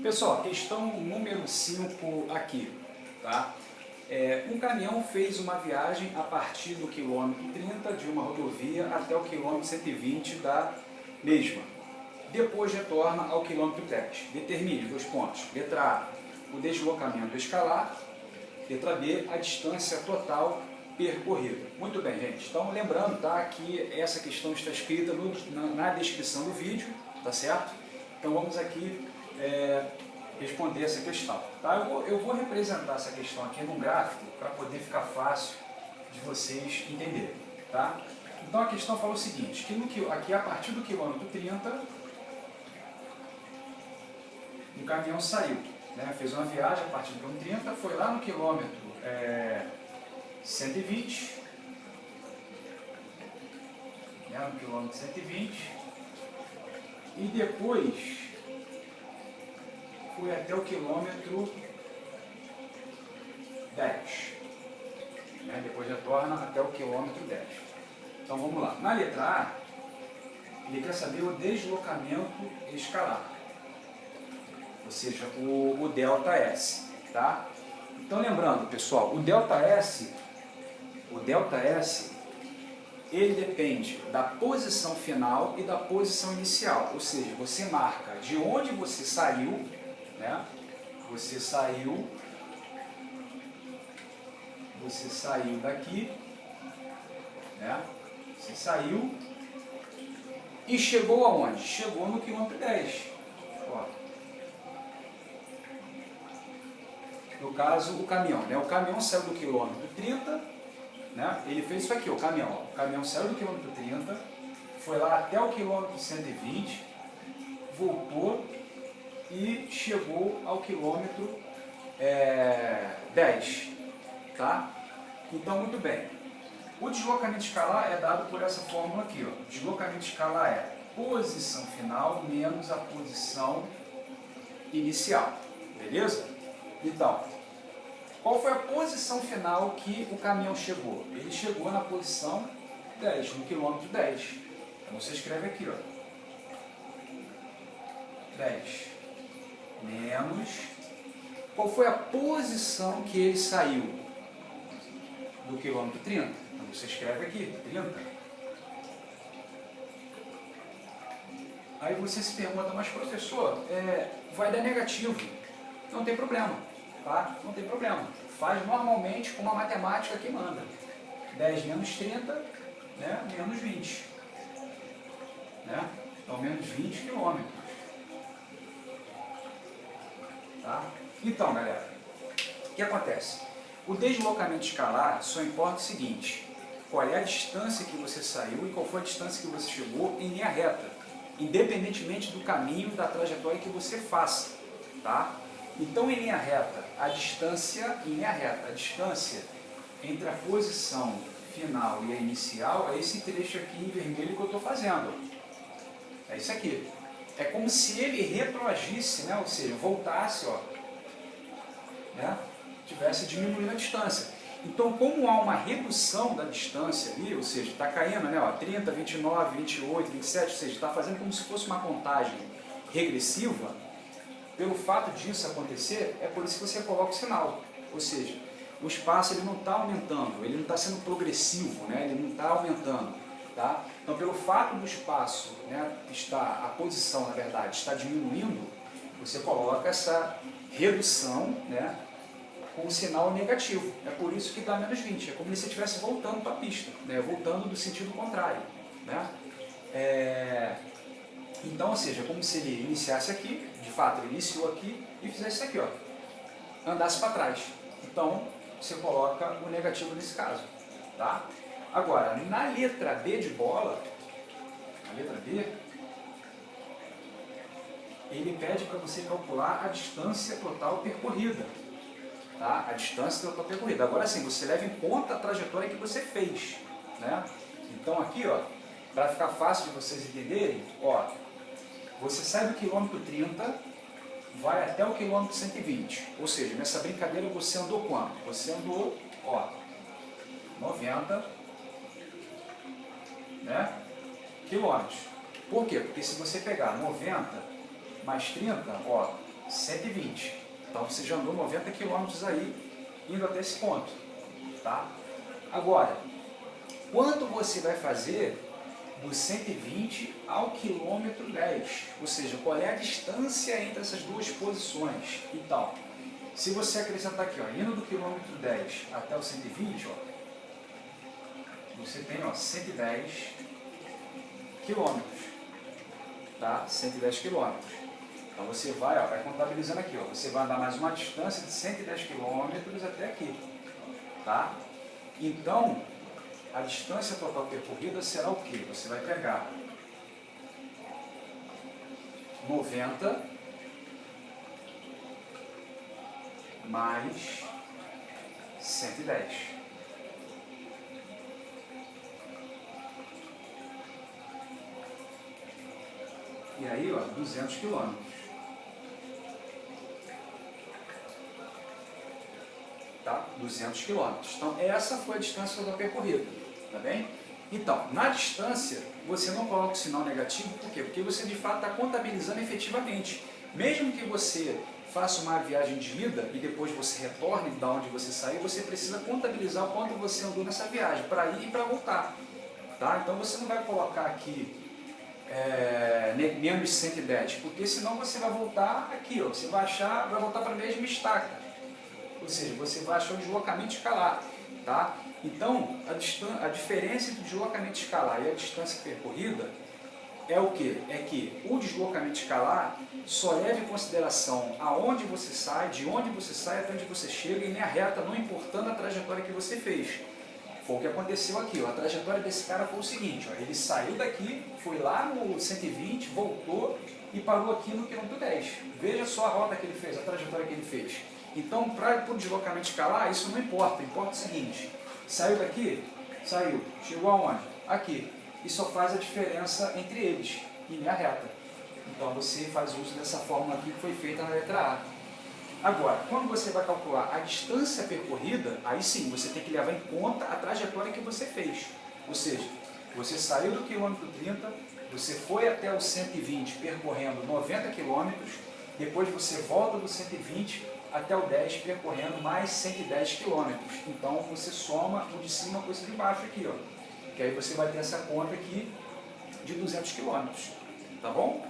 Pessoal, questão número 5 aqui, tá? Um caminhão fez uma viagem a partir do quilômetro 30 de uma rodovia até o quilômetro 120 da mesma. Depois retorna ao quilômetro 10. Determine 2 pontos. Letra A, o deslocamento escalar. Letra B, a distância total percorrida. Muito bem, gente. Então, lembrando, tá, que essa questão está escrita na descrição do vídeo, tá certo? Então, vamos aqui responder essa questão. Tá? Eu vou representar essa questão aqui num gráfico para poder ficar fácil de vocês entenderem. Tá? Então, a questão fala o seguinte, que aqui a partir do quilômetro 30, o caminhão saiu. Fez uma viagem a partir do quilômetro 30, foi lá no quilômetro 120, no quilômetro 120, e depois foi até o quilômetro 10. Depois retorna até o quilômetro 10. Então vamos lá. Na letra A, ele quer saber o deslocamento escalar. Ou seja, o ΔS, tá? Então lembrando, pessoal, o ΔS, ele depende da posição final e da posição inicial. Ou seja, você marca de onde você saiu, Você saiu daqui, Você saiu e chegou aonde? Chegou no quilômetro 10. Ó. No caso, o caminhão, O caminhão saiu do quilômetro 30, Ele fez isso aqui, o caminhão saiu do quilômetro 30, foi lá até o quilômetro 120, voltou e chegou ao quilômetro 10, tá? Então, muito bem. O deslocamento escalar é dado por essa fórmula aqui, ó. O deslocamento escalar é posição final menos a posição inicial, beleza? Então, qual foi a posição final que o caminhão chegou? Ele chegou na posição 10, no quilômetro 10. Então, você escreve aqui, ó. 10 menos, qual foi a posição que ele saiu do quilômetro 30? Então você escreve aqui, 30. Aí você se pergunta, mas professor, vai dar negativo. Não tem problema, tá? Não tem problema. Faz normalmente como a matemática que manda. 10 menos 30, menos 20. Então menos 20 quilômetros. Tá? Então, galera, o que acontece? O deslocamento escalar só importa o seguinte, qual é a distância que você saiu e qual foi a distância que você chegou em linha reta, independentemente do caminho, da trajetória que você faça. Tá? Então, em linha reta, a distância entre a posição final e a inicial é esse trecho aqui em vermelho que eu estou fazendo. É isso aqui. É como se ele retroagisse, ou seja, voltasse, tivesse diminuindo a distância. Então, como há uma redução da distância ali, ou seja, está caindo, 30, 29, 28, 27, ou seja, está fazendo como se fosse uma contagem regressiva, pelo fato disso acontecer, é por isso que você coloca o sinal. Ou seja, o espaço ele não está aumentando, ele não está sendo progressivo, ele não está aumentando. Tá? Então, pelo fato do espaço, a posição, na verdade, está diminuindo, você coloca essa redução, com um sinal negativo. É por isso que dá menos 20. É como se você estivesse voltando para a pista, voltando do sentido contrário. Então, ou seja, é como se ele iniciasse aqui, de fato, ele iniciou aqui e fizesse isso aqui, andasse para trás. Então, você coloca o negativo nesse caso. Tá? Agora, na letra B de bola, ele pede para você calcular a distância total percorrida. Tá? A distância total percorrida. Agora sim, você leva em conta a trajetória que você fez. Então aqui, para ficar fácil de vocês entenderem, você sai do quilômetro 30, vai até o quilômetro 120. Ou seja, nessa brincadeira você andou quanto? Você andou, 90 quilômetros. Por quê? Porque se você pegar 90 mais 30, 120. Então você já andou 90 km aí, indo até esse ponto. Tá? Agora, quanto você vai fazer do 120 ao quilômetro 10? Ou seja, qual é a distância entre essas duas posições e tal. Se você acrescentar aqui, ó, indo do quilômetro 10 até o 120, ó, você tem, ó, 110 quilômetros, tá? 110 quilômetros. Então você vai, ó, vai contabilizando aqui, ó, você vai andar mais uma distância de 110 quilômetros até aqui, tá? Então, a distância total percorrida será o quê? Você vai pegar 90 mais 110. E aí, ó, 200 quilômetros. Tá? 200 quilômetros. Então, essa foi a distância total percorrida. Tá bem? Então, na distância, você não coloca o sinal negativo, por quê? Porque você de fato está contabilizando efetivamente. Mesmo que você faça uma viagem de ida e depois você retorne da onde você saiu, você precisa contabilizar o quanto você andou nessa viagem, para ir e para voltar. Tá? Então você não vai colocar aqui menos 110, porque senão você vai voltar aqui, ó, você vai voltar para a mesma estaca. Ou seja, você vai achar o deslocamento escalar. Tá? Então, a diferença entre o deslocamento escalar e a distância percorrida é o quê? É que o deslocamento escalar só leva em consideração aonde você sai, de onde você sai até onde você chega, e nem a reta, não importando a trajetória que você fez. Foi o que aconteceu aqui. Ó. A trajetória desse cara foi o seguinte, ó, ele saiu daqui, foi lá no 120, voltou e parou aqui no quilômetro 10. Veja só a rota que ele fez, a trajetória que ele fez. Então, para o deslocamento escalar, isso não importa. Importa o seguinte, saiu daqui? Saiu. Chegou aonde? Aqui. E só faz a diferença entre eles, em linha reta. Então, você faz uso dessa fórmula aqui que foi feita na letra A. Agora, quando você vai calcular a distância percorrida, aí sim, você tem que levar em conta a trajetória que você fez. Ou seja, você saiu do quilômetro 30, você foi até o 120 percorrendo 90 quilômetros, depois você volta do 120 até o 10 percorrendo mais 110 quilômetros. Então você soma o de cima com esse de baixo aqui, ó. Que aí você vai ter essa conta aqui de 200 quilômetros. Tá bom?